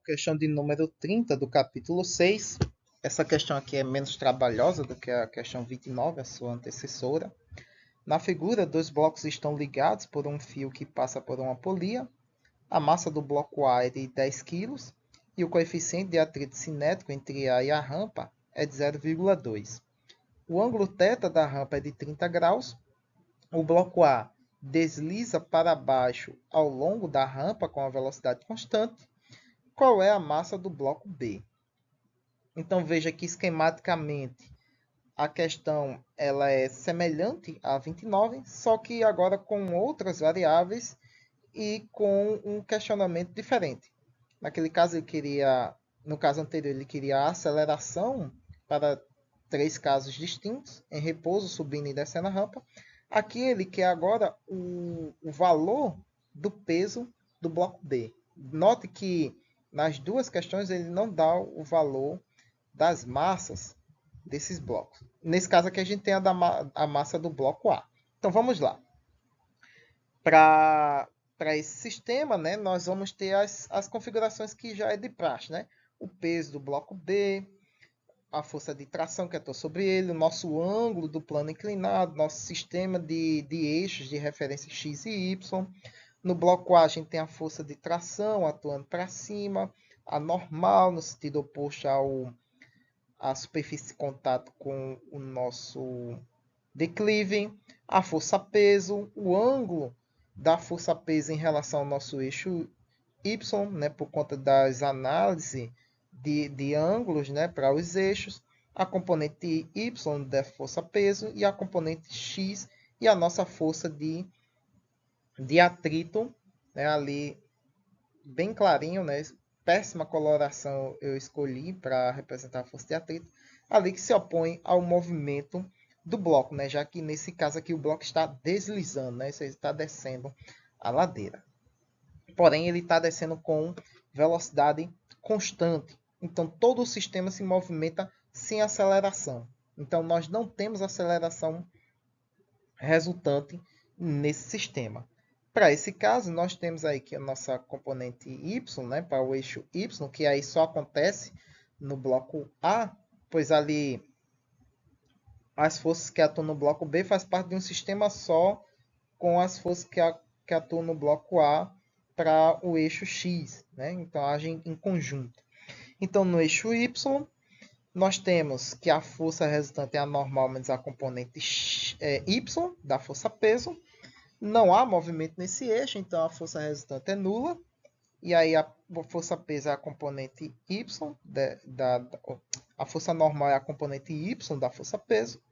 questão de número 30 do capítulo 6. Essa questão aqui é menos trabalhosa do que a questão 29, a sua antecessora. Na figura, dois blocos estão ligados por um fio que passa por uma polia. A massa do bloco A é de 10 kg e o coeficiente de atrito cinético entre A e a rampa é de 0,2. O ângulo θ da rampa é de 30 graus. O bloco A desliza para baixo ao longo da rampa com a velocidade constante. Qual é a massa do bloco B? Então veja que esquematicamente a questão ela é semelhante à 29, só que agora com outras variáveis e com um questionamento diferente. Naquele caso no caso anterior ele queria a aceleração para 3 casos distintos, em repouso, subindo e descendo a rampa. Aqui ele quer agora o valor do peso do bloco B. Note que nas duas questões ele não dá o valor das massas desses blocos. Nesse caso aqui a gente tem a massa do bloco A. Então vamos lá. Para esse sistema, né, nós vamos ter as configurações que já é de praxe. Né? O peso do bloco B, a força de tração que atua sobre ele, o nosso ângulo do plano inclinado, nosso sistema de eixos de referência X e Y. No bloco A, a gente tem a força de tração atuando para cima, a normal, no sentido oposto à superfície de contato com o nosso declive, a força-peso, o ângulo da força-peso em relação ao nosso eixo Y, né, por conta das análises de ângulos, né, para os eixos, a componente Y da força-peso e a componente X e a nossa força de atrito, né, ali bem clarinho, né, péssima coloração eu escolhi para representar a força de atrito, ali que se opõe ao movimento do bloco, né, já que nesse caso aqui o bloco está deslizando, né, ele está descendo a ladeira. Porém, ele está descendo com velocidade constante. Então, todo o sistema se movimenta sem aceleração. Então, nós não temos aceleração resultante nesse sistema. Para esse caso, nós temos aí que a nossa componente Y, né, para o eixo Y, que aí só acontece no bloco A, pois ali as forças que atuam no bloco B faz parte de um sistema só com as forças que atuam no bloco A para o eixo X, né? Então agem em conjunto. Então no eixo Y, nós temos que a força resultante é a normal menos a componente Y da força-peso. Não há movimento nesse eixo, então a força resultante é nula. E aí a força-peso é a componente Y, a força normal é a componente Y da força-peso.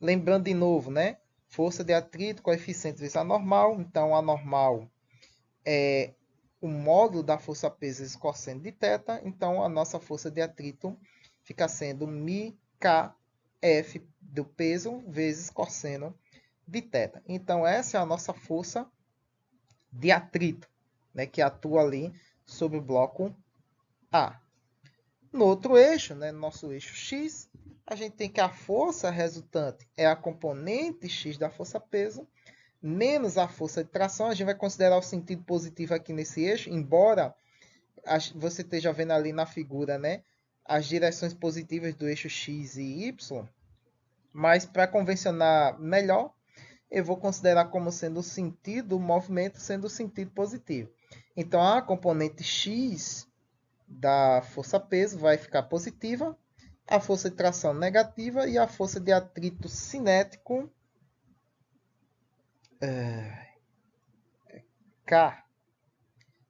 Lembrando de novo, né? Força de atrito, coeficiente vezes a normal. Então, a normal é o módulo da força-peso vezes cosseno de θ. Então, a nossa força de atrito fica sendo μkF do peso vezes cosseno de θ. Então, essa é a nossa força de atrito, né, que atua ali sobre o bloco A. No outro eixo, né, no nosso eixo X, a gente tem que a força resultante é a componente X da força-peso, menos a força de tração. A gente vai considerar o sentido positivo aqui nesse eixo, embora você esteja vendo ali na figura, né, as direções positivas do eixo X e Y. Mas para convencionar melhor, eu vou considerar como sendo o sentido, o movimento sendo o sentido positivo. Então, a componente X da força-peso vai ficar positiva, a força de tração negativa e a força de atrito cinético K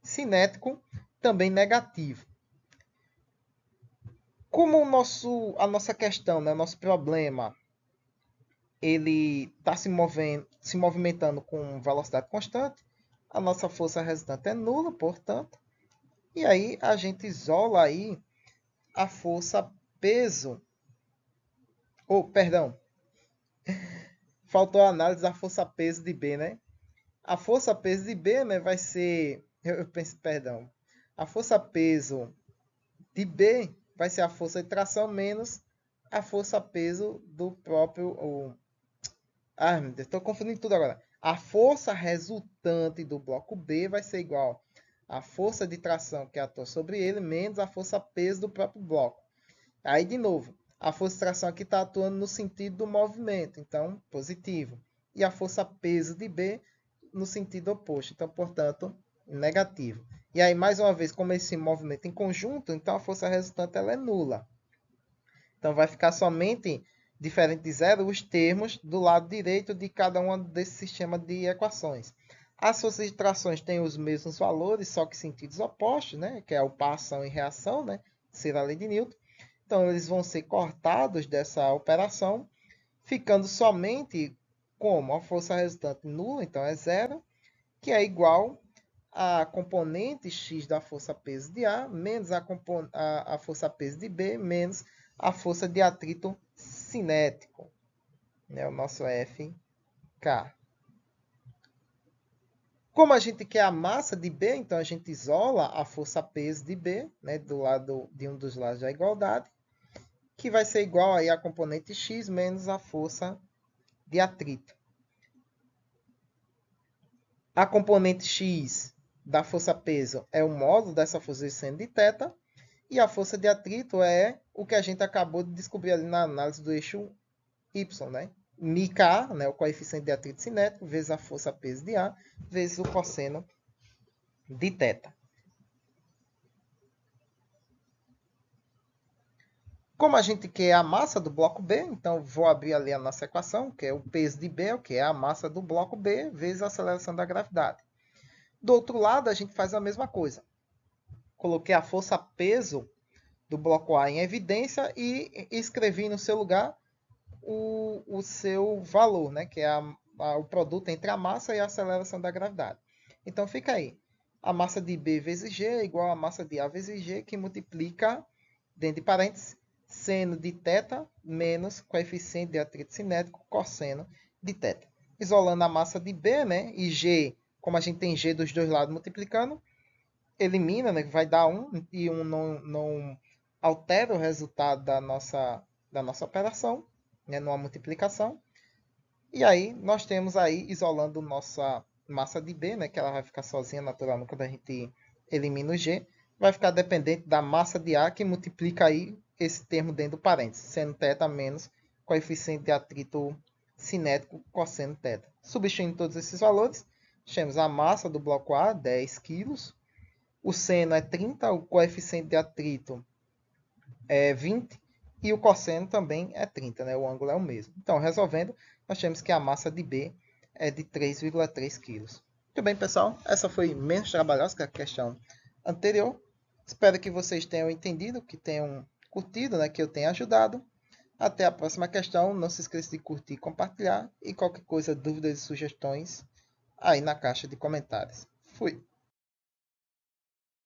cinético também negativo. Como a nossa questão, né, o nosso problema, ele está se movimentando com velocidade constante, a nossa força resultante é nula, portanto, e aí a gente isola aí a força peso, perdão, faltou a análise da força peso de B, né? A força peso de B, né, vai ser, perdão, a força peso de B vai ser a força de tração menos a força peso do próprio, meu Deus, estou confundindo tudo agora. A força resultante do bloco B vai ser igual A força de tração que atua sobre ele menos a força peso do próprio bloco. Aí, de novo, a força de tração aqui está atuando no sentido do movimento, então, positivo. E a força peso de B no sentido oposto, então, portanto, negativo. E aí, mais uma vez, como esse movimento em conjunto, então a força resultante ela é nula. Então, vai ficar somente, diferente de zero, os termos do lado direito de cada um desse sistema de equações. As forças de trações têm os mesmos valores, só que sentidos opostos, né? Que é o par ação e reação, né? Ser a lei de Newton. Então, eles vão ser cortados dessa operação, ficando somente como a força resultante nula, então é zero, que é igual a componente x da força peso de A menos a força peso de B menos a força de atrito cinético, né? O nosso FK. Como a gente quer a massa de B, então a gente isola a força peso de B, né, do lado de um dos lados da igualdade, que vai ser igual aí a componente x menos a força de atrito. A componente x da força peso é o módulo dessa força de seno de θ, e a força de atrito é o que a gente acabou de descobrir ali na análise do eixo y, né? μk, né, o coeficiente de atrito cinético, vezes a força peso de A, vezes o cosseno de θ. Como a gente quer a massa do bloco B, então vou abrir ali a nossa equação, que é o peso de B, que é a massa do bloco B, vezes a aceleração da gravidade. Do outro lado, a gente faz a mesma coisa. Coloquei a força-peso do bloco A em evidência e escrevi no seu lugar o seu valor, né? Que é o produto entre a massa e a aceleração da gravidade. Então fica aí. A massa de B vezes G é igual a massa de A vezes G, que multiplica, dentro de parênteses, seno de θ menos coeficiente de atrito cinético cosseno de θ. Isolando a massa de B, né? E G, como a gente tem G dos dois lados multiplicando, elimina, né? Vai dar 1 e 1 não altera o resultado da nossa operação, né? Numa multiplicação. E aí nós temos aí, isolando nossa massa de B, né? Que ela vai ficar sozinha naturalmente quando a gente elimina o G, vai ficar dependente da massa de A, que multiplica aí esse termo dentro do parênteses, seno θ menos coeficiente de atrito cinético cosseno θ. Substituindo todos esses valores, temos a massa do bloco A, 10 kg, o seno é 30, o coeficiente de atrito é 20 e o cosseno também é 30, né? O ângulo é o mesmo. Então, resolvendo, nós temos que a massa de B é de 3,3 kg. Muito bem, pessoal. Essa foi menos trabalhosa que a questão anterior. Espero que vocês tenham entendido, que tenham curtido, né? Que eu tenha ajudado. Até a próxima questão. Não se esqueça de curtir, compartilhar e qualquer coisa, dúvidas e sugestões aí na caixa de comentários. Fui!